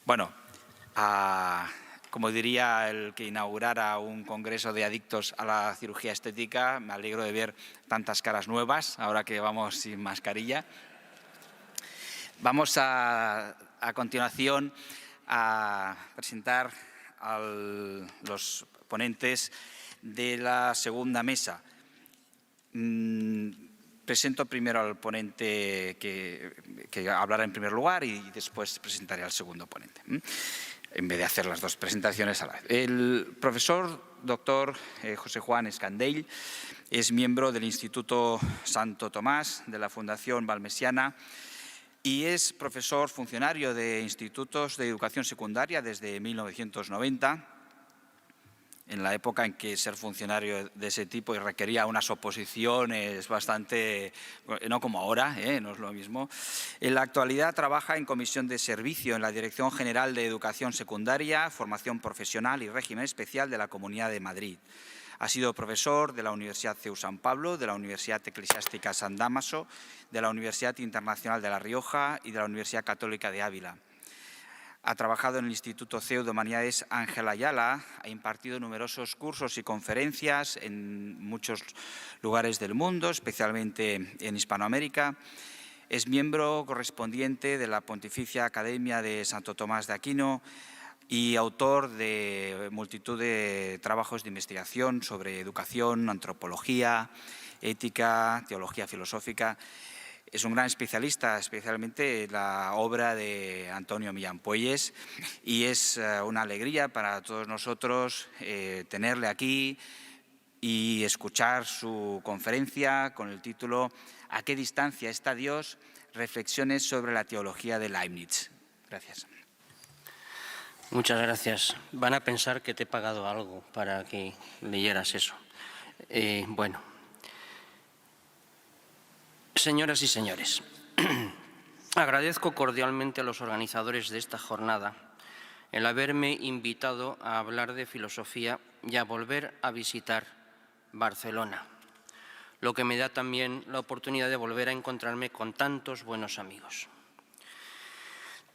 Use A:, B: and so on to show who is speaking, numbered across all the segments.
A: Bueno, como diría el que inaugurara un congreso de adictos a la cirugía estética, me alegro de ver tantas caras nuevas ahora que vamos sin mascarilla. Vamos a continuación a presentar a los ponentes de la segunda mesa. Presento primero al ponente que hablará en primer lugar y después presentaré al segundo ponente, en vez de hacer las dos presentaciones a la vez. El profesor doctor José Juan Escandell es miembro del Instituto Santo Tomás de la Fundación Valmesiana y es profesor funcionario de institutos de educación secundaria desde 1990, en la época en que ser funcionario de ese tipo requería unas oposiciones bastante, no como ahora, no es lo mismo. En la actualidad trabaja en comisión de servicio en la Dirección General de Educación Secundaria, Formación Profesional y Régimen Especial de la Comunidad de Madrid. Ha sido profesor de la Universidad CEU San Pablo, de la Universidad Eclesiástica San Dámaso, de la Universidad Internacional de La Rioja y de la Universidad Católica de Ávila. Ha trabajado en el Instituto CEU de Humanidades Ángel Ayala, ha impartido numerosos cursos y conferencias en muchos lugares del mundo, especialmente en Hispanoamérica. Es miembro correspondiente de la Pontificia Academia de Santo Tomás de Aquino y autor de multitud de trabajos de investigación sobre educación, antropología, ética, teología filosófica. Es un gran especialista, especialmente en la obra de Antonio Millán Puelles, y es una alegría para todos nosotros tenerle aquí y escuchar su conferencia con el título ¿A qué distancia está Dios? Reflexiones sobre la teología de Leibniz. Gracias.
B: Muchas gracias. Van a pensar que te he pagado algo para que leyeras eso. Bueno. Señoras y señores, agradezco cordialmente a los organizadores de esta jornada el haberme invitado a hablar de filosofía y a volver a visitar Barcelona, lo que me da también la oportunidad de volver a encontrarme con tantos buenos amigos.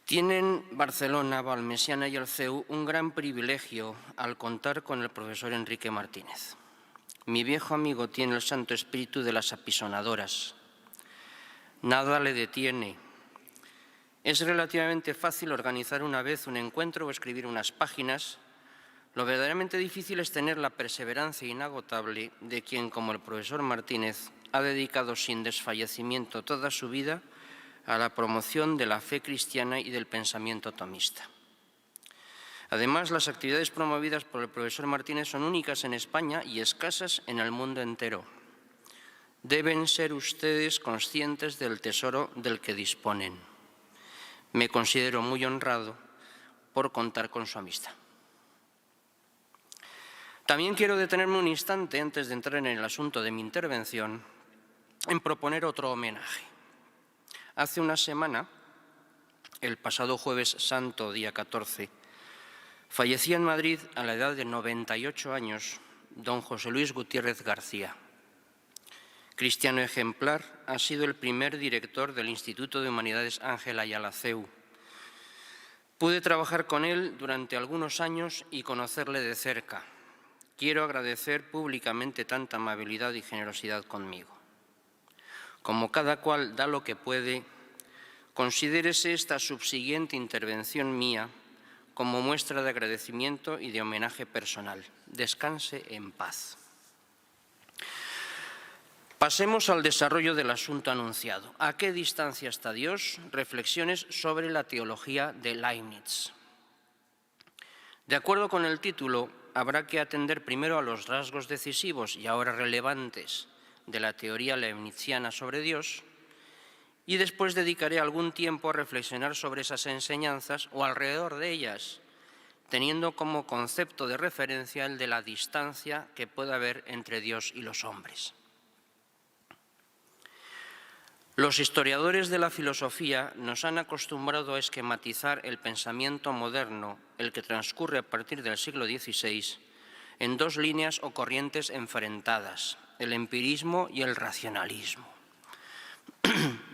B: Tienen Barcelona, Valmesiana y el CEU un gran privilegio al contar con el profesor Enrique Martínez. Mi viejo amigo tiene el santo espíritu de las apisonadoras. Nada le detiene. Es relativamente fácil organizar una vez un encuentro o escribir unas páginas. Lo verdaderamente difícil es tener la perseverancia inagotable de quien, como el profesor Martínez, ha dedicado sin desfallecimiento toda su vida a la promoción de la fe cristiana y del pensamiento tomista. Además, las actividades promovidas por el profesor Martínez son únicas en España y escasas en el mundo entero. Deben ser ustedes conscientes del tesoro del que disponen. Me considero muy honrado por contar con su amistad. También quiero detenerme un instante antes de entrar en el asunto de mi intervención en proponer otro homenaje. Hace una semana, el pasado Jueves Santo, día 14, fallecía en Madrid a la edad de 98 años don José Luis Gutiérrez García. Cristiano ejemplar, ha sido el primer director del Instituto de Humanidades Ángel Ayala CEU. Pude trabajar con él durante algunos años y conocerle de cerca. Quiero agradecer públicamente tanta amabilidad y generosidad conmigo. Como cada cual da lo que puede, considérese esta subsiguiente intervención mía como muestra de agradecimiento y de homenaje personal. Descanse en paz. Pasemos al desarrollo del asunto anunciado. ¿A qué distancia está Dios? Reflexiones sobre la teología de Leibniz. De acuerdo con el título, habrá que atender primero a los rasgos decisivos y ahora relevantes de la teoría leibniziana sobre Dios y después dedicaré algún tiempo a reflexionar sobre esas enseñanzas o alrededor de ellas, teniendo como concepto de referencia el de la distancia que puede haber entre Dios y los hombres. Los historiadores de la filosofía nos han acostumbrado a esquematizar el pensamiento moderno, el que transcurre a partir del siglo XVI, en dos líneas o corrientes enfrentadas, el empirismo y el racionalismo.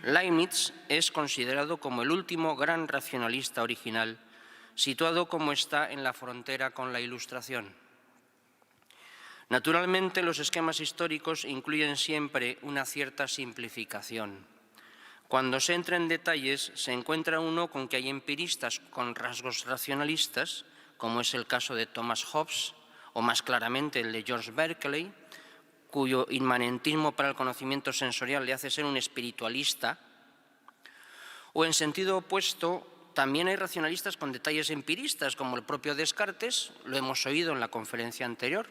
B: Leibniz es considerado como el último gran racionalista original situado como está en la frontera con la Ilustración. Naturalmente, los esquemas históricos incluyen siempre una cierta simplificación. Cuando se entra en detalles, se encuentra uno con que hay empiristas con rasgos racionalistas, como es el caso de Thomas Hobbes, o más claramente el de George Berkeley, cuyo inmanentismo para el conocimiento sensorial le hace ser un espiritualista, o en sentido opuesto, también hay racionalistas con detalles empiristas, como el propio Descartes, lo hemos oído en la conferencia anterior,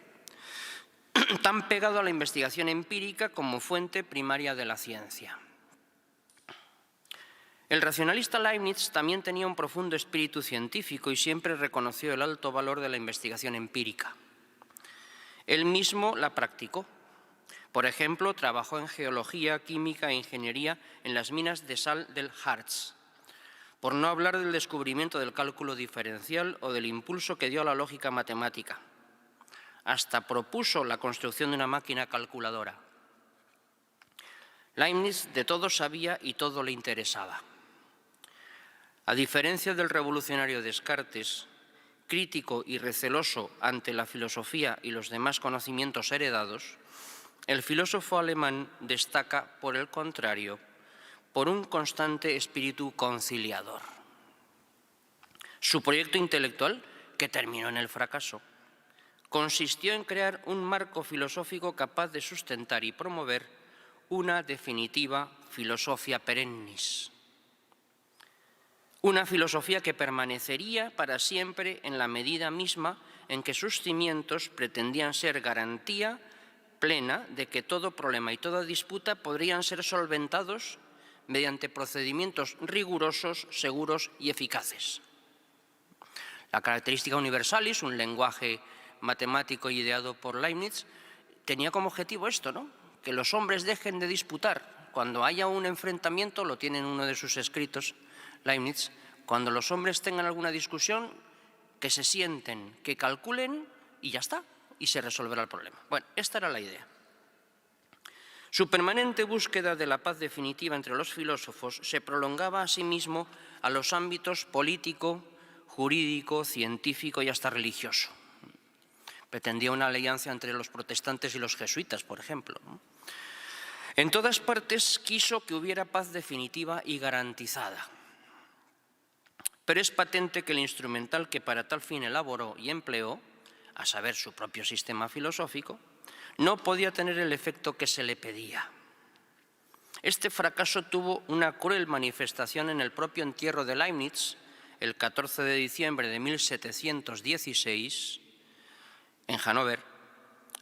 B: tan pegado a la investigación empírica como fuente primaria de la ciencia. El racionalista Leibniz también tenía un profundo espíritu científico y siempre reconoció el alto valor de la investigación empírica. Él mismo la practicó. Por ejemplo, trabajó en geología, química e ingeniería en las minas de sal del Harz, por no hablar del descubrimiento del cálculo diferencial o del impulso que dio a la lógica matemática. Hasta propuso la construcción de una máquina calculadora. Leibniz de todo sabía y todo le interesaba. A diferencia del revolucionario Descartes, crítico y receloso ante la filosofía y los demás conocimientos heredados, el filósofo alemán destaca, por el contrario, por un constante espíritu conciliador. Su proyecto intelectual, que terminó en el fracaso, consistió en crear un marco filosófico capaz de sustentar y promover una definitiva filosofia perennis. Una filosofía que permanecería para siempre en la medida misma en que sus cimientos pretendían ser garantía plena de que todo problema y toda disputa podrían ser solventados mediante procedimientos rigurosos, seguros y eficaces. La característica universalis, un lenguaje matemático ideado por Leibniz, tenía como objetivo esto, ¿no? Que los hombres dejen de disputar. Cuando haya un enfrentamiento, lo tiene en uno de sus escritos, Leibniz, cuando los hombres tengan alguna discusión, que se sienten, que calculen y ya está, y se resolverá el problema. Bueno, esta era la idea. Su permanente búsqueda de la paz definitiva entre los filósofos se prolongaba asimismo a los ámbitos político, jurídico, científico y hasta religioso. Pretendía una alianza entre los protestantes y los jesuitas, por ejemplo. En todas partes quiso que hubiera paz definitiva y garantizada. Pero es patente que el instrumental que para tal fin elaboró y empleó, a saber, su propio sistema filosófico, no podía tener el efecto que se le pedía. Este fracaso tuvo una cruel manifestación en el propio entierro de Leibniz, el 14 de diciembre de 1716, en Hannover,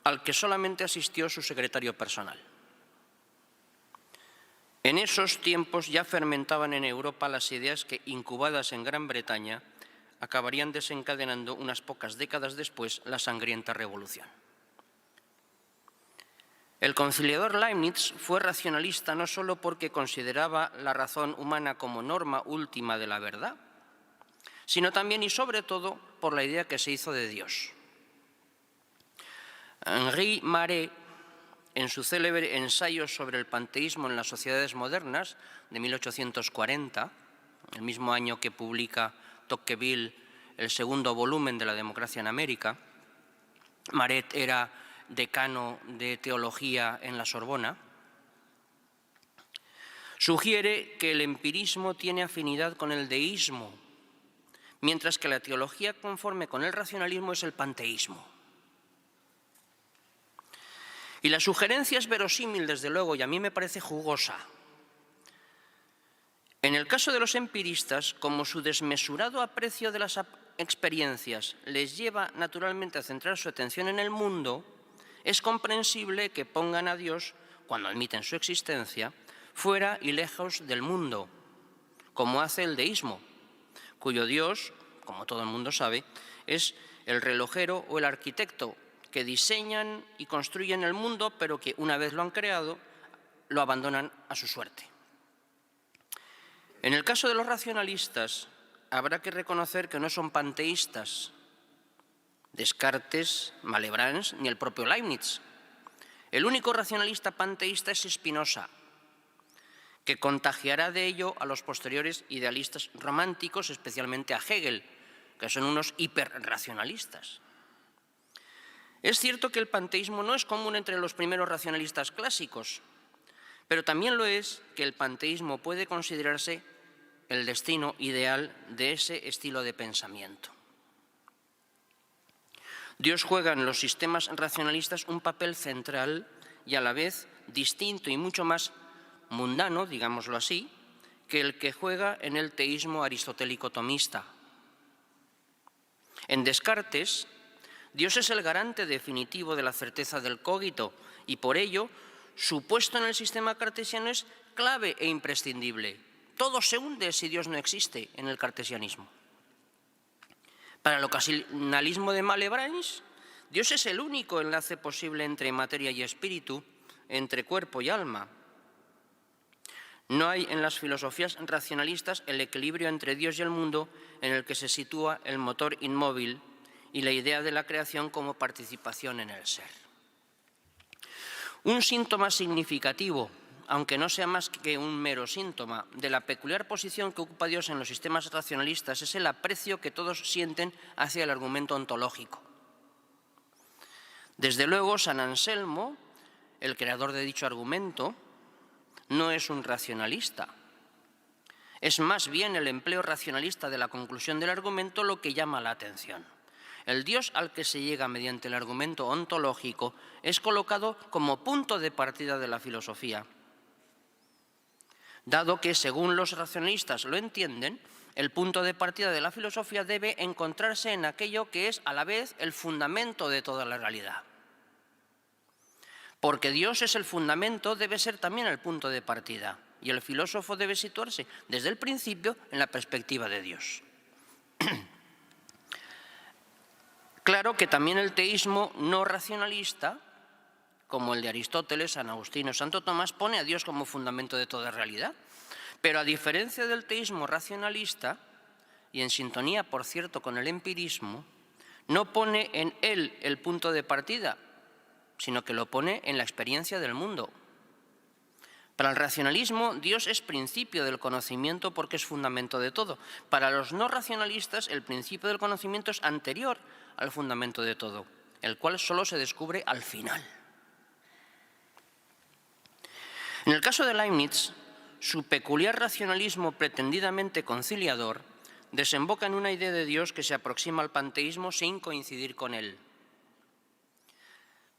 B: al que solamente asistió su secretario personal. En esos tiempos ya fermentaban en Europa las ideas que, incubadas en Gran Bretaña, acabarían desencadenando unas pocas décadas después la sangrienta revolución. El conciliador Leibniz fue racionalista no solo porque consideraba la razón humana como norma última de la verdad, sino también y sobre todo por la idea que se hizo de Dios. Henri Maret, en su célebre ensayo sobre el panteísmo en las sociedades modernas, de 1840, el mismo año que publica Tocqueville el segundo volumen de La democracia en América, Maret era decano de teología en la Sorbona, sugiere que el empirismo tiene afinidad con el deísmo, mientras que la teología conforme con el racionalismo es el panteísmo. Y la sugerencia es verosímil, desde luego, y a mí me parece jugosa. En el caso de los empiristas, como su desmesurado aprecio de las experiencias les lleva naturalmente a centrar su atención en el mundo, es comprensible que pongan a Dios, cuando admiten su existencia, fuera y lejos del mundo, como hace el deísmo, cuyo Dios, como todo el mundo sabe, es el relojero o el arquitecto que diseñan y construyen el mundo, pero que una vez lo han creado, lo abandonan a su suerte. En el caso de los racionalistas, habrá que reconocer que no son panteístas Descartes, Malebranche ni el propio Leibniz. El único racionalista panteísta es Spinoza, que contagiará de ello a los posteriores idealistas románticos, especialmente a Hegel, que son unos hiperracionalistas. Es cierto que el panteísmo no es común entre los primeros racionalistas clásicos, pero también lo es que el panteísmo puede considerarse el destino ideal de ese estilo de pensamiento. Dios juega en los sistemas racionalistas un papel central y a la vez distinto y mucho más mundano, digámoslo así, que el que juega en el teísmo aristotélico tomista. En Descartes, Dios es el garante definitivo de la certeza del cogito y por ello su puesto en el sistema cartesiano es clave e imprescindible. Todo se hunde si Dios no existe en el cartesianismo. Para el ocasionalismo de Malebranche, Dios es el único enlace posible entre materia y espíritu, entre cuerpo y alma. No hay en las filosofías racionalistas el equilibrio entre Dios y el mundo en el que se sitúa el motor inmóvil y la idea de la creación como participación en el ser. Un síntoma significativo, aunque no sea más que un mero síntoma, de la peculiar posición que ocupa Dios en los sistemas racionalistas es el aprecio que todos sienten hacia el argumento ontológico. Desde luego, San Anselmo, el creador de dicho argumento, no es un racionalista. Es más bien el empleo racionalista de la conclusión del argumento lo que llama la atención. El Dios al que se llega mediante el argumento ontológico es colocado como punto de partida de la filosofía, dado que, según los racionalistas lo entienden, el punto de partida de la filosofía debe encontrarse en aquello que es a la vez el fundamento de toda la realidad. Porque Dios es el fundamento, debe ser también el punto de partida, y el filósofo debe situarse desde el principio en la perspectiva de Dios. Claro que también el teísmo no racionalista, como el de Aristóteles, San Agustín o Santo Tomás, pone a Dios como fundamento de toda realidad. Pero a diferencia del teísmo racionalista, y en sintonía, por cierto, con el empirismo, no pone en él el punto de partida, sino que lo pone en la experiencia del mundo. Para el racionalismo, Dios es principio del conocimiento porque es fundamento de todo. Para los no racionalistas, el principio del conocimiento es anterior al fundamento de todo, el cual solo se descubre al final. En el caso de Leibniz, su peculiar racionalismo pretendidamente conciliador desemboca en una idea de Dios que se aproxima al panteísmo sin coincidir con él.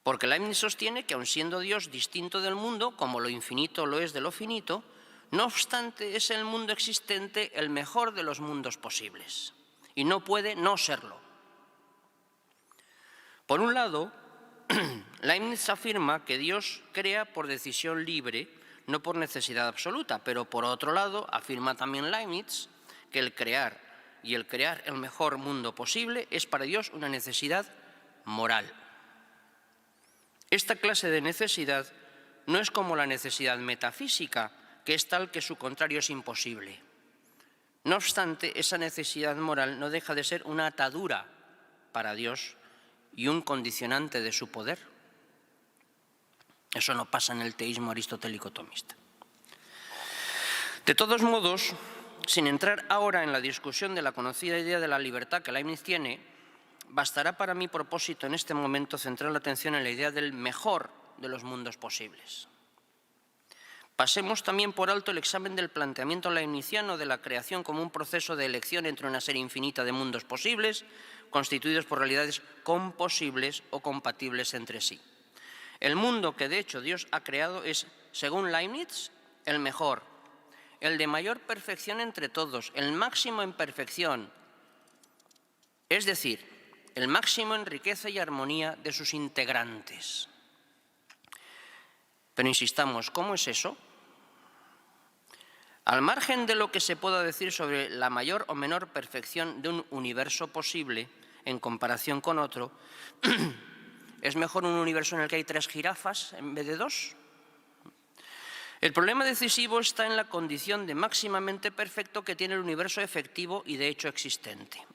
B: Porque Leibniz sostiene que, aun siendo Dios distinto del mundo, como lo infinito lo es de lo finito, no obstante es el mundo existente el mejor de los mundos posibles, y no puede no serlo. Por un lado, Leibniz afirma que Dios crea por decisión libre, no por necesidad absoluta, pero por otro lado afirma también Leibniz que el crear el mejor mundo posible es para Dios una necesidad moral. Esta clase de necesidad no es como la necesidad metafísica, que es tal que su contrario es imposible. No obstante, esa necesidad moral no deja de ser una atadura para Dios y un condicionante de su poder. Eso no pasa en el teísmo aristotélico tomista. De todos modos, sin entrar ahora en la discusión de la conocida idea de la libertad que Leibniz tiene, bastará para mi propósito en este momento centrar la atención en la idea del mejor de los mundos posibles. Pasemos también por alto el examen del planteamiento leibniziano de la creación como un proceso de elección entre una serie infinita de mundos posibles, constituidos por realidades composibles o compatibles entre sí. El mundo que de hecho Dios ha creado es, según Leibniz, el mejor, el de mayor perfección entre todos, el máximo en perfección, es decir, el máximo en riqueza y armonía de sus integrantes. Pero insistamos, ¿cómo es eso? Al margen de lo que se pueda decir sobre la mayor o menor perfección de un universo posible en comparación con otro, ¿es mejor un universo en el que hay 3 jirafas en vez de 2? El problema decisivo está en la condición de máximamente perfecto que tiene el universo efectivo y de hecho existente.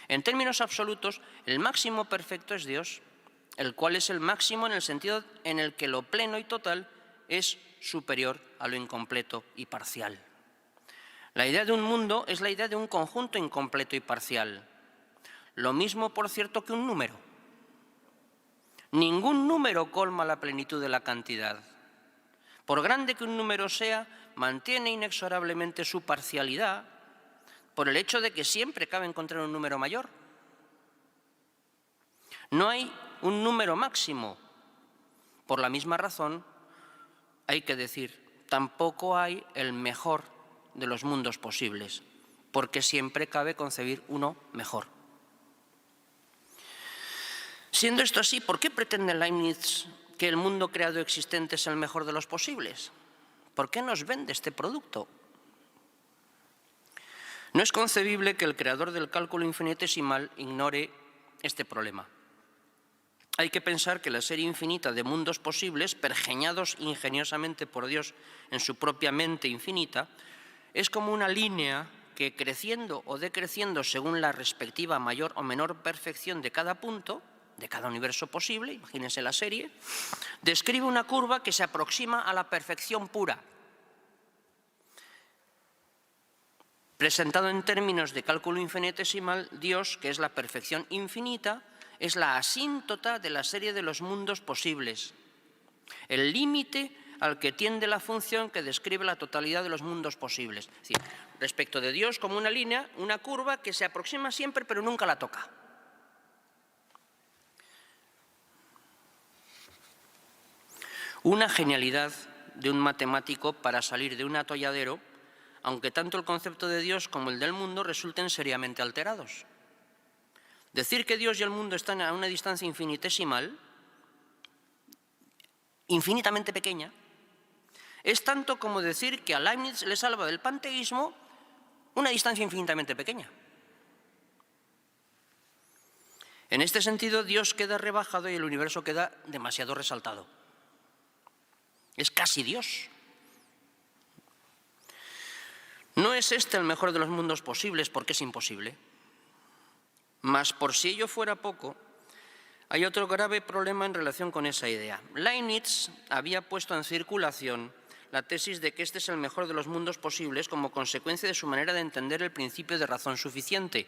B: En términos absolutos, el máximo perfecto es Dios, el cual es el máximo en el sentido en el que lo pleno y total es superior a lo incompleto y parcial. La idea de un mundo es la idea de un conjunto incompleto y parcial. Lo mismo, por cierto, que un número. Ningún número colma la plenitud de la cantidad. Por grande que un número sea, mantiene inexorablemente su parcialidad por el hecho de que siempre cabe encontrar un número mayor. No hay un número máximo. Por la misma razón, hay que decir, tampoco hay el mejor de los mundos posibles, porque siempre cabe concebir uno mejor. Siendo esto así, ¿por qué pretende Leibniz que el mundo creado existente es el mejor de los posibles? ¿Por qué nos vende este producto? No es concebible que el creador del cálculo infinitesimal ignore este problema. Hay que pensar que la serie infinita de mundos posibles, pergeñados ingeniosamente por Dios en su propia mente infinita, es como una línea que, creciendo o decreciendo según la respectiva mayor o menor perfección de cada punto, de cada universo posible, imagínense la serie, describe una curva que se aproxima a la perfección pura. Presentado en términos de cálculo infinitesimal, Dios, que es la perfección infinita, es la asíntota de la serie de los mundos posibles, el límite al que tiende la función que describe la totalidad de los mundos posibles. Es decir, respecto de Dios como una línea, una curva que se aproxima siempre pero nunca la toca. Una genialidad de un matemático para salir de un atolladero, aunque tanto el concepto de Dios como el del mundo resulten seriamente alterados. Decir que Dios y el mundo están a una distancia infinitesimal, infinitamente pequeña, es tanto como decir que a Leibniz le salva del panteísmo una distancia infinitamente pequeña. En este sentido, Dios queda rebajado y el universo queda demasiado resaltado. Es casi Dios. No es este el mejor de los mundos posibles porque es imposible. Mas por si ello fuera poco, hay otro grave problema en relación con esa idea. Leibniz había puesto en circulación la tesis de que este es el mejor de los mundos posibles como consecuencia de su manera de entender el principio de razón suficiente.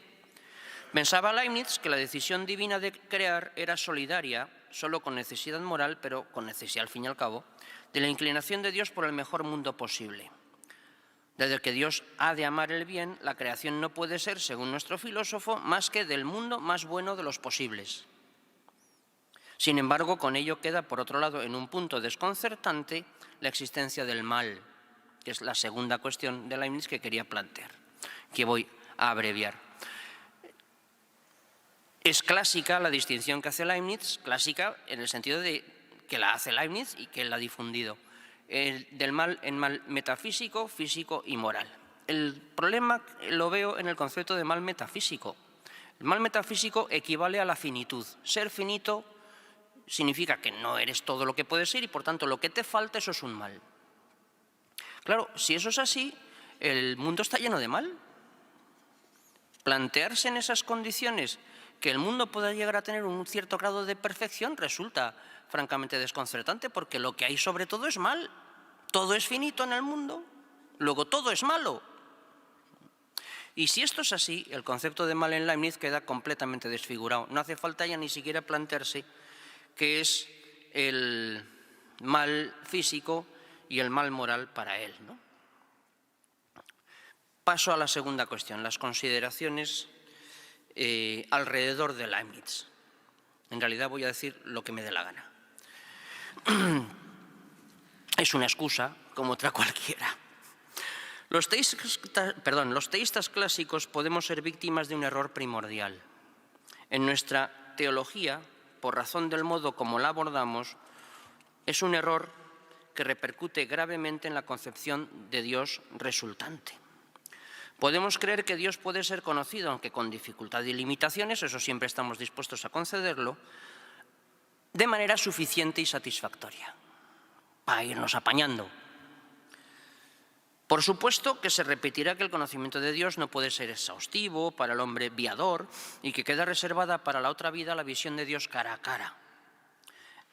B: Pensaba Leibniz que la decisión divina de crear era solidaria, solo con necesidad moral, pero con necesidad al fin y al cabo, de la inclinación de Dios por el mejor mundo posible. Desde que Dios ha de amar el bien, la creación no puede ser, según nuestro filósofo, más que del mundo más bueno de los posibles. Sin embargo, con ello queda, por otro lado, en un punto desconcertante, la existencia del mal, que es la segunda cuestión de Leibniz que quería plantear, que voy a abreviar. Es clásica la distinción que hace Leibniz, clásica en el sentido de que la hace Leibniz y que él la ha difundido, del mal en mal metafísico, físico y moral. El problema lo veo en el concepto de mal metafísico. El mal metafísico equivale a la finitud. Ser finito significa que no eres todo lo que puedes ser y, por tanto, lo que te falta, eso es un mal. Claro, si eso es así, el mundo está lleno de mal. Plantearse en esas condiciones que el mundo pueda llegar a tener un cierto grado de perfección resulta francamente desconcertante, porque lo que hay sobre todo es mal. Todo es finito en el mundo, luego todo es malo. Y si esto es así, el concepto de mal en Leibniz queda completamente desfigurado. No hace falta ya ni siquiera plantearse qué es el mal físico y el mal moral para él, ¿no? Paso a la segunda cuestión, las consideraciones alrededor de Leibniz. En realidad voy a decir lo que me dé la gana. Es una excusa como otra cualquiera. Los teístas clásicos podemos ser víctimas de un error primordial. En nuestra teología, por razón del modo como la abordamos, es un error que repercute gravemente en la concepción de Dios resultante. Podemos creer que Dios puede ser conocido, aunque con dificultad y limitaciones, eso siempre estamos dispuestos a concederlo, de manera suficiente y satisfactoria, para irnos apañando. Por supuesto que se repetirá que el conocimiento de Dios no puede ser exhaustivo para el hombre viador y que queda reservada para la otra vida la visión de Dios cara a cara.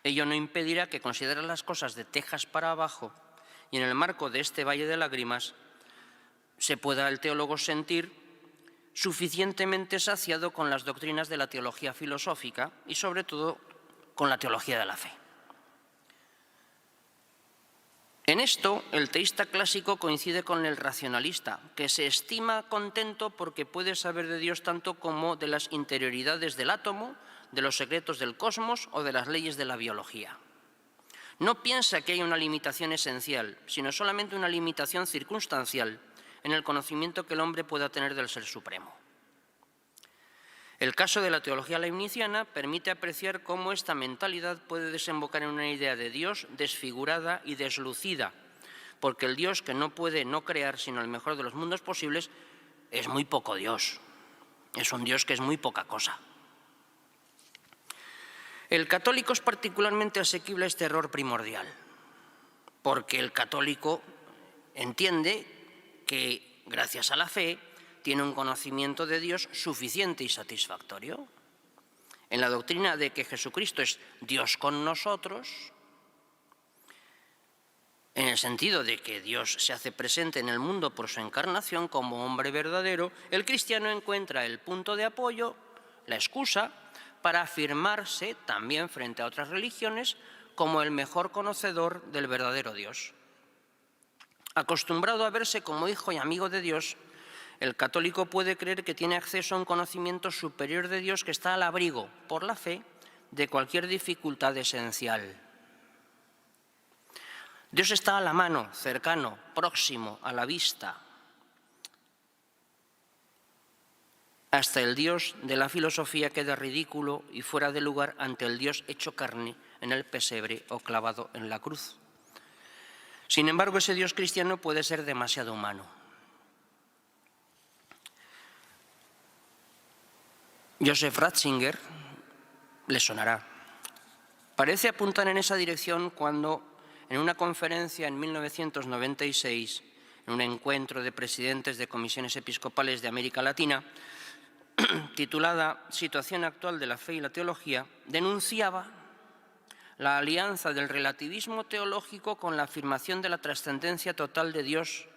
B: Ello no impedirá que considere las cosas de tejas para abajo y en el marco de este valle de lágrimas se pueda el teólogo sentir suficientemente saciado con las doctrinas de la teología filosófica y, sobre todo, con la teología de la fe. En esto, el teísta clásico coincide con el racionalista, que se estima contento porque puede saber de Dios tanto como de las interioridades del átomo, de los secretos del cosmos o de las leyes de la biología. No piensa que hay una limitación esencial, sino solamente una limitación circunstancial en el conocimiento que el hombre pueda tener del Ser Supremo. El caso de la teología leibniziana permite apreciar cómo esta mentalidad puede desembocar en una idea de Dios desfigurada y deslucida, porque el Dios que no puede no crear sino el mejor de los mundos posibles es muy poco Dios, es un Dios que es muy poca cosa. El católico es particularmente asequible a este error primordial, porque el católico entiende que, gracias a la fe, tiene un conocimiento de Dios suficiente y satisfactorio. En la doctrina de que Jesucristo es Dios con nosotros, en el sentido de que Dios se hace presente en el mundo por su encarnación como hombre verdadero, el cristiano encuentra el punto de apoyo, la excusa, para afirmarse también frente a otras religiones como el mejor conocedor del verdadero Dios. Acostumbrado a verse como hijo y amigo de Dios, el católico puede creer que tiene acceso a un conocimiento superior de Dios que está al abrigo, por la fe, de cualquier dificultad esencial. Dios está a la mano, cercano, próximo, a la vista. Hasta el Dios de la filosofía queda ridículo y fuera de lugar ante el Dios hecho carne en el pesebre o clavado en la cruz. Sin embargo, ese Dios cristiano puede ser demasiado humano. Joseph Ratzinger le sonará. Parece apuntar en esa dirección cuando, en una conferencia en 1996, en un encuentro de presidentes de comisiones episcopales de América Latina, titulada «Situación actual de la fe y la teología», denunciaba la alianza del relativismo teológico con la afirmación de la trascendencia total de Dios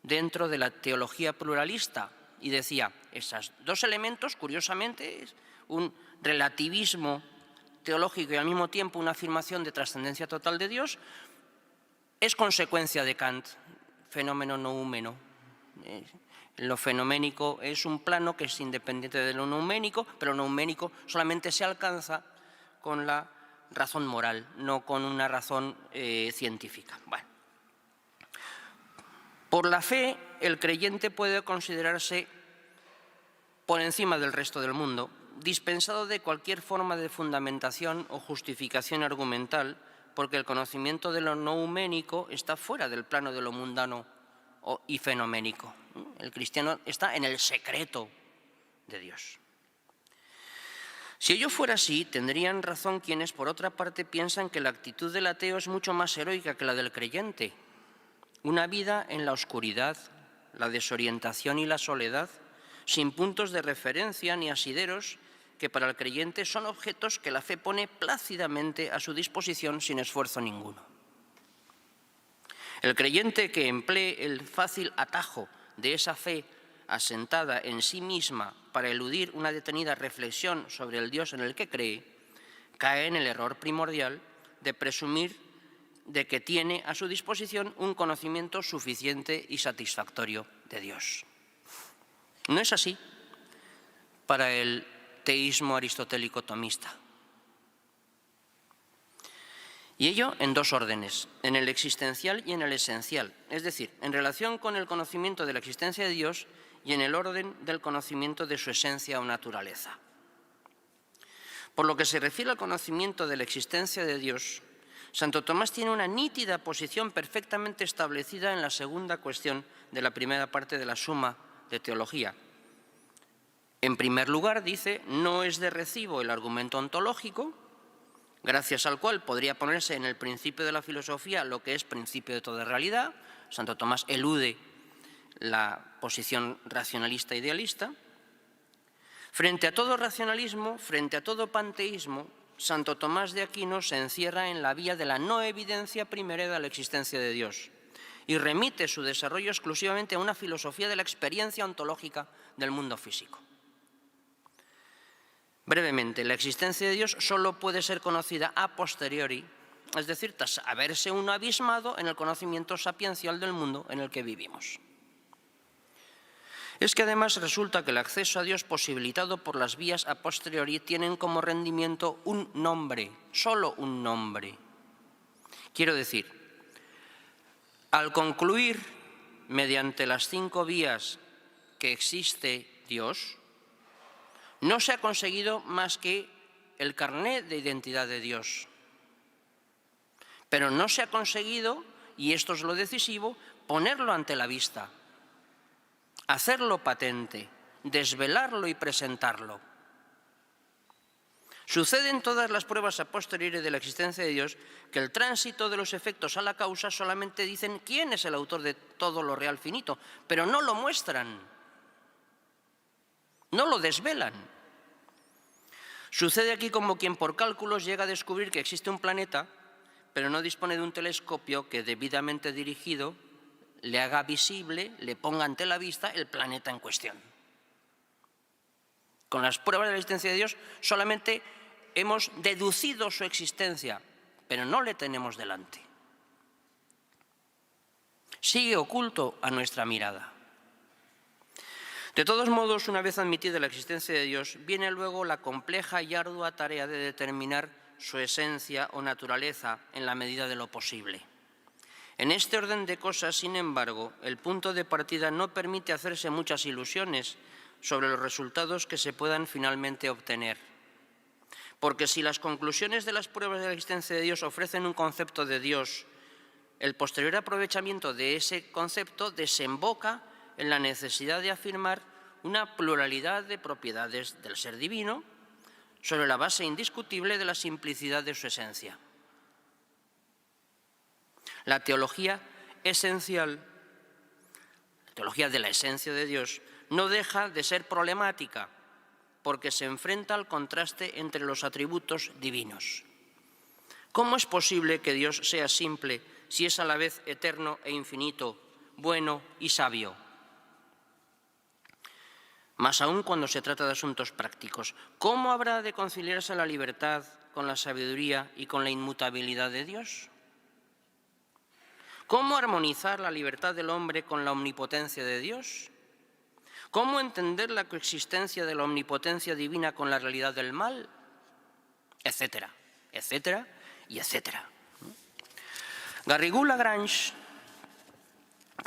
B: dentro de la teología pluralista. Y decía, esos dos elementos, curiosamente, un relativismo teológico y al mismo tiempo una afirmación de trascendencia total de Dios, es consecuencia de Kant, fenómeno noúmeno. Lo fenoménico es un plano que es independiente de lo nouménico, pero lo nouménico solamente se alcanza con la razón moral, no con una razón científica. Bueno. Por la fe, el creyente puede considerarse por encima del resto del mundo, dispensado de cualquier forma de fundamentación o justificación argumental, porque el conocimiento de lo nouménico está fuera del plano de lo mundano y fenoménico. El cristiano está en el secreto de Dios. Si ello fuera así, tendrían razón quienes, por otra parte, piensan que la actitud del ateo es mucho más heroica que la del creyente. Una vida en la oscuridad, la desorientación y la soledad, sin puntos de referencia ni asideros, que para el creyente son objetos que la fe pone plácidamente a su disposición sin esfuerzo ninguno. El creyente que emplee el fácil atajo de esa fe asentada en sí misma para eludir una detenida reflexión sobre el Dios en el que cree, cae en el error primordial de presumir de que tiene a su disposición un conocimiento suficiente y satisfactorio de Dios. No es así para el teísmo aristotélico tomista. Y ello en dos órdenes, en el existencial y en el esencial, es decir, en relación con el conocimiento de la existencia de Dios y en el orden del conocimiento de su esencia o naturaleza. Por lo que se refiere al conocimiento de la existencia de Dios, Santo Tomás tiene una nítida posición perfectamente establecida en la segunda cuestión de la primera parte de la Suma de Teología. En primer lugar, dice, no es de recibo el argumento ontológico, gracias al cual podría ponerse en el principio de la filosofía lo que es principio de toda realidad. Santo Tomás elude la posición racionalista idealista. Frente a todo racionalismo, frente a todo panteísmo, Santo Tomás de Aquino se encierra en la vía de la no evidencia primera de la existencia de Dios y remite su desarrollo exclusivamente a una filosofía de la experiencia ontológica del mundo físico. Brevemente, la existencia de Dios solo puede ser conocida a posteriori, es decir, tras haberse uno abismado en el conocimiento sapiencial del mundo en el que vivimos. Es que además resulta que el acceso a Dios posibilitado por las vías a posteriori tienen como rendimiento un nombre, solo un nombre. Quiero decir, al concluir mediante las 5 vías que existe Dios, no se ha conseguido más que el carné de identidad de Dios. Pero no se ha conseguido, y esto es lo decisivo, ponerlo ante la vista, hacerlo patente, desvelarlo y presentarlo. Sucede en todas las pruebas a posteriori de la existencia de Dios que el tránsito de los efectos a la causa solamente dicen quién es el autor de todo lo real finito, pero no lo muestran, no lo desvelan. Sucede aquí como quien por cálculos llega a descubrir que existe un planeta, pero no dispone de un telescopio que debidamente dirigido le haga visible, le ponga ante la vista el planeta en cuestión. Con las pruebas de la existencia de Dios solamente hemos deducido su existencia, pero no le tenemos delante. Sigue oculto a nuestra mirada. De todos modos, una vez admitida la existencia de Dios, viene luego la compleja y ardua tarea de determinar su esencia o naturaleza en la medida de lo posible. En este orden de cosas, sin embargo, el punto de partida no permite hacerse muchas ilusiones sobre los resultados que se puedan finalmente obtener. Porque si las conclusiones de las pruebas de la existencia de Dios ofrecen un concepto de Dios, el posterior aprovechamiento de ese concepto desemboca en la necesidad de afirmar una pluralidad de propiedades del ser divino sobre la base indiscutible de la simplicidad de su esencia. La teología esencial, la teología de la esencia de Dios, no deja de ser problemática porque se enfrenta al contraste entre los atributos divinos. ¿Cómo es posible que Dios sea simple si es a la vez eterno e infinito, bueno y sabio? Más aún cuando se trata de asuntos prácticos. ¿Cómo habrá de conciliarse la libertad con la sabiduría y con la inmutabilidad de Dios? ¿Cómo armonizar la libertad del hombre con la omnipotencia de Dios? ¿Cómo entender la coexistencia de la omnipotencia divina con la realidad del mal? Etcétera, etcétera y etcétera. Garrigou-Lagrange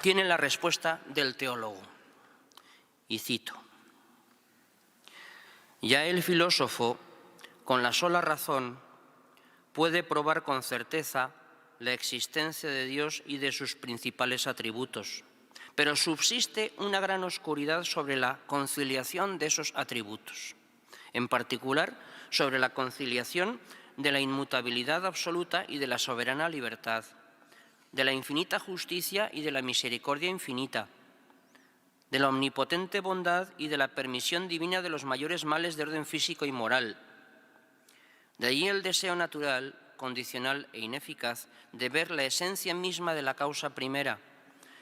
B: tiene la respuesta del teólogo, y cito: ya el filósofo, con la sola razón, puede probar con certeza la existencia de Dios y de sus principales atributos, pero subsiste una gran oscuridad sobre la conciliación de esos atributos, en particular sobre la conciliación de la inmutabilidad absoluta y de la soberana libertad, de la infinita justicia y de la misericordia infinita, de la omnipotente bondad y de la permisión divina de los mayores males de orden físico y moral. De ahí el deseo natural, condicional e ineficaz de ver la esencia misma de la causa primera,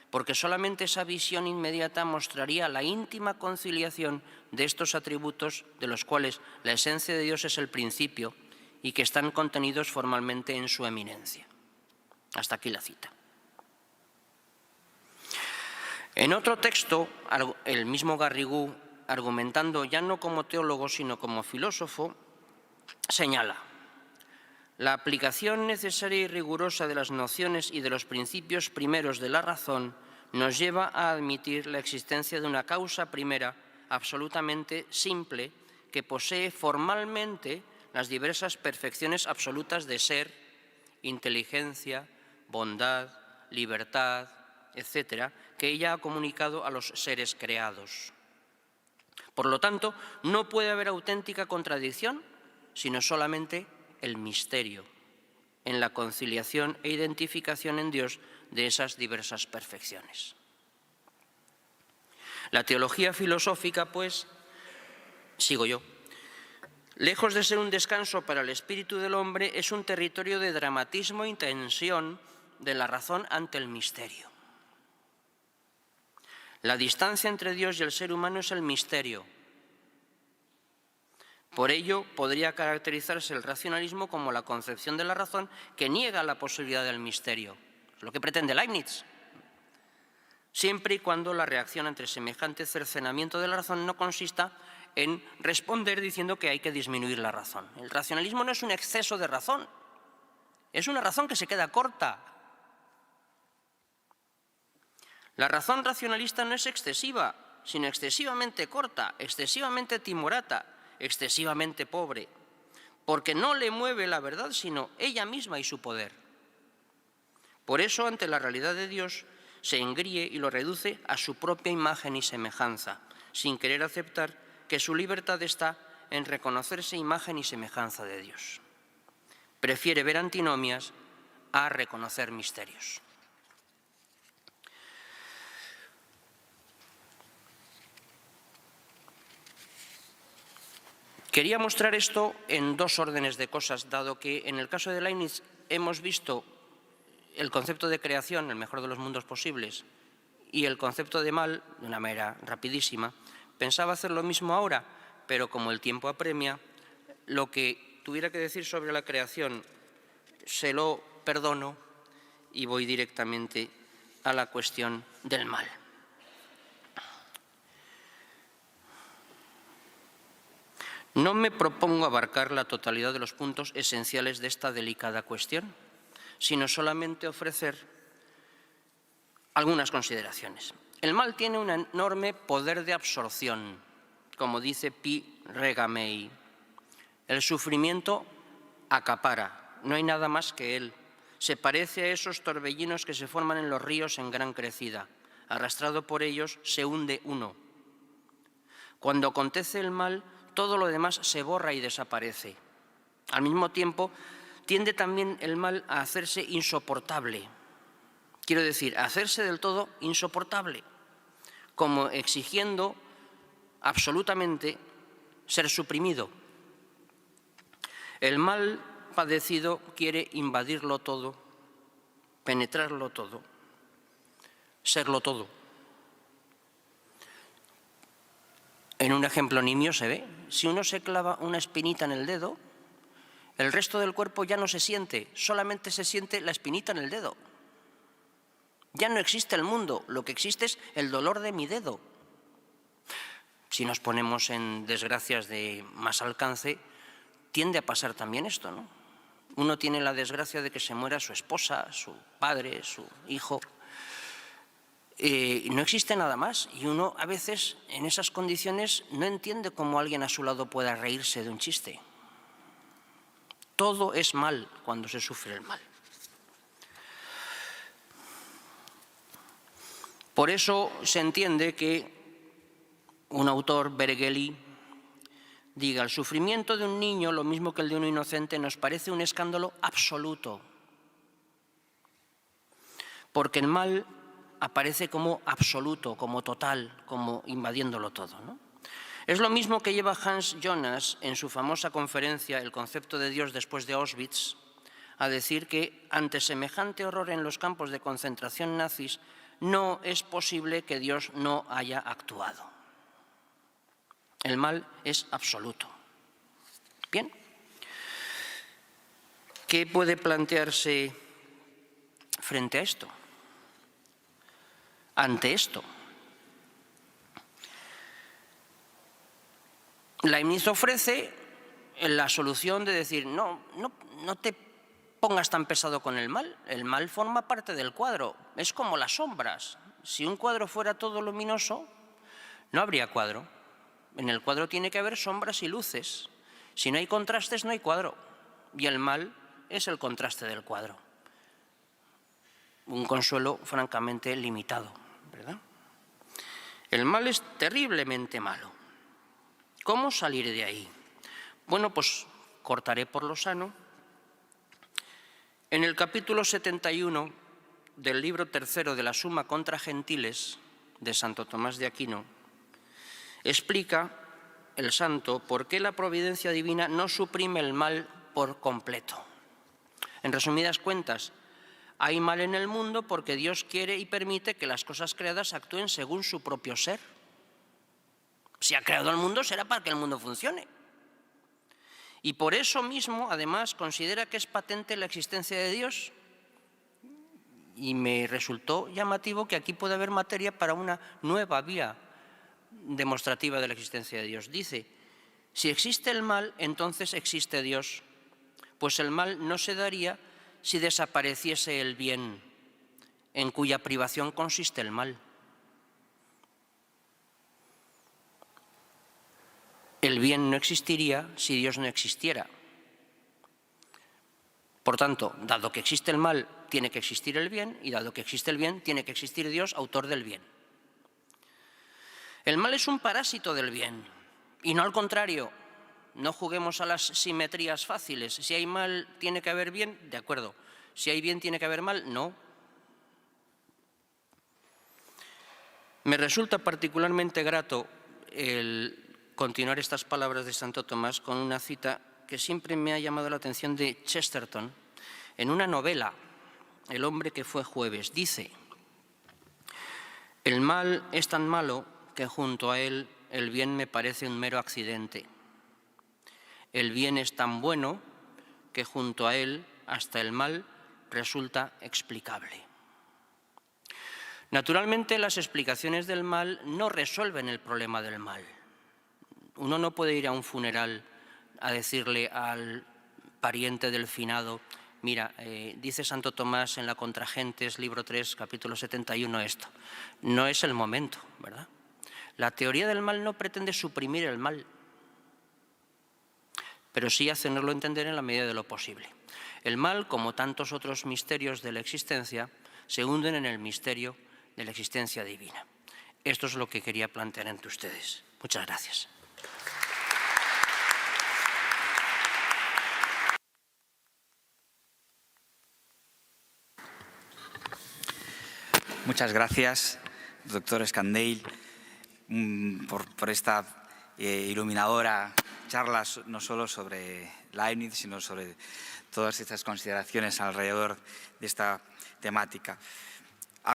B: porque solamente esa visión inmediata mostraría la íntima conciliación de estos atributos de los cuales la esencia de Dios es el principio y que están contenidos formalmente en su eminencia. Hasta aquí la cita. En otro texto, el mismo Garrigou, argumentando ya no como teólogo sino como filósofo, señala: la aplicación necesaria y rigurosa de las nociones y de los principios primeros de la razón nos lleva a admitir la existencia de una causa primera absolutamente simple que posee formalmente las diversas perfecciones absolutas de ser, inteligencia, bondad, libertad, etcétera, que ella ha comunicado a los seres creados. Por lo tanto, no puede haber auténtica contradicción, sino solamente el misterio en la conciliación e identificación en Dios de esas diversas perfecciones. La teología filosófica, pues, sigo yo, lejos de ser un descanso para el espíritu del hombre, es un territorio de dramatismo y tensión de la razón ante el misterio. La distancia entre Dios y el ser humano es el misterio. Por ello, podría caracterizarse el racionalismo como la concepción de la razón que niega la posibilidad del misterio. Es lo que pretende Leibniz. Siempre y cuando la reacción ante semejante cercenamiento de la razón no consista en responder diciendo que hay que disminuir la razón. El racionalismo no es un exceso de razón, es una razón que se queda corta. La razón racionalista no es excesiva, sino excesivamente corta, excesivamente timorata, excesivamente pobre, porque no le mueve la verdad, sino ella misma y su poder. Por eso, ante la realidad de Dios, se engríe y lo reduce a su propia imagen y semejanza, sin querer aceptar que su libertad está en reconocerse imagen y semejanza de Dios. Prefiere ver antinomias a reconocer misterios. Quería mostrar esto en dos órdenes de cosas, dado que en el caso de Leibniz hemos visto el concepto de creación, el mejor de los mundos posibles, y el concepto de mal, de una manera rapidísima. Pensaba hacer lo mismo ahora, pero como el tiempo apremia, lo que tuviera que decir sobre la creación se lo perdono y voy directamente a la cuestión del mal. No me propongo abarcar la totalidad de los puntos esenciales de esta delicada cuestión, sino solamente ofrecer algunas consideraciones. El mal tiene un enorme poder de absorción, como dice Pi Regamei. El sufrimiento acapara, no hay nada más que él. Se parece a esos torbellinos que se forman en los ríos en gran crecida. Arrastrado por ellos, se hunde uno. Cuando acontece el mal, todo lo demás se borra y desaparece. Al mismo tiempo, tiende también el mal a hacerse insoportable. Quiero decir, a hacerse del todo insoportable, como exigiendo absolutamente ser suprimido. El mal padecido quiere invadirlo todo, penetrarlo todo, serlo todo. En un ejemplo nimio se ve, si uno se clava una espinita en el dedo, el resto del cuerpo ya no se siente, solamente se siente la espinita en el dedo. Ya no existe el mundo, lo que existe es el dolor de mi dedo. Si nos ponemos en desgracias de más alcance, tiende a pasar también esto, ¿no? Uno tiene la desgracia de que se muera su esposa, su padre, su hijo. No existe nada más y uno a veces en esas condiciones no entiende cómo alguien a su lado pueda reírse de un chiste. Todo es mal cuando se sufre el mal. Por eso se entiende que un autor, Bergeli, diga: el sufrimiento de un niño, lo mismo que el de un inocente, nos parece un escándalo absoluto, porque el mal aparece como absoluto, como total, como invadiéndolo todo, ¿no? Es lo mismo que lleva Hans Jonas en su famosa conferencia El concepto de Dios después de Auschwitz a decir que ante semejante horror en los campos de concentración nazis no es posible que Dios no haya actuado. El mal es absoluto. Bien. ¿Qué puede plantearse frente a esto? Ante esto, Leibniz ofrece la solución de decir: no te pongas tan pesado con el mal forma parte del cuadro, es como las sombras. Si un cuadro fuera todo luminoso, no habría cuadro. En el cuadro tiene que haber sombras y luces. Si no hay contrastes, no hay cuadro. Y el mal es el contraste del cuadro. Un consuelo francamente limitado, ¿verdad? El mal es terriblemente malo. ¿Cómo salir de ahí? Bueno, pues cortaré por lo sano. En el capítulo 71 del libro tercero de la Suma contra Gentiles de Santo Tomás de Aquino, explica el santo por qué la providencia divina no suprime el mal por completo. En resumidas cuentas, Hay mal en el mundo porque Dios quiere y permite que las cosas creadas actúen según su propio ser. Si ha creado el mundo será para que el mundo funcione. Y por eso mismo, además, considera que es patente la existencia de Dios. Y me resultó llamativo que aquí puede haber materia para una nueva vía demostrativa de la existencia de Dios. Dice, si existe el mal, entonces existe Dios, pues el mal no se daría si desapareciese el bien, en cuya privación consiste el mal. El bien no existiría si Dios no existiera. Por tanto, dado que existe el mal, tiene que existir el bien, y dado que existe el bien, tiene que existir Dios, autor del bien. El mal es un parásito del bien, y no al contrario. No juguemos a las simetrías fáciles. Si hay mal, tiene que haber bien, de acuerdo. Si hay bien, tiene que haber mal, no. Me resulta particularmente grato el continuar estas palabras de Santo Tomás con una cita que siempre me ha llamado la atención de Chesterton, en una novela, El hombre que fue jueves. Dice, el mal es tan malo que junto a él el bien me parece un mero accidente. El bien es tan bueno que junto a él hasta el mal resulta explicable. Naturalmente, las explicaciones del mal no resuelven el problema del mal. Uno no puede ir a un funeral a decirle al pariente del finado, mira, dice Santo Tomás en la Contragentes, libro 3, capítulo 71, esto. No es el momento, ¿verdad? La teoría del mal no pretende suprimir el mal, pero sí hacerlo entender en la medida de lo posible. El mal, como tantos otros misterios de la existencia, se hunden en el misterio de la existencia divina. Esto es lo que quería plantear ante ustedes. Muchas gracias.
A: Muchas gracias, doctor Scandell, por esta iluminadora charla, no solo sobre Leibniz, sino sobre todas estas consideraciones alrededor de esta temática.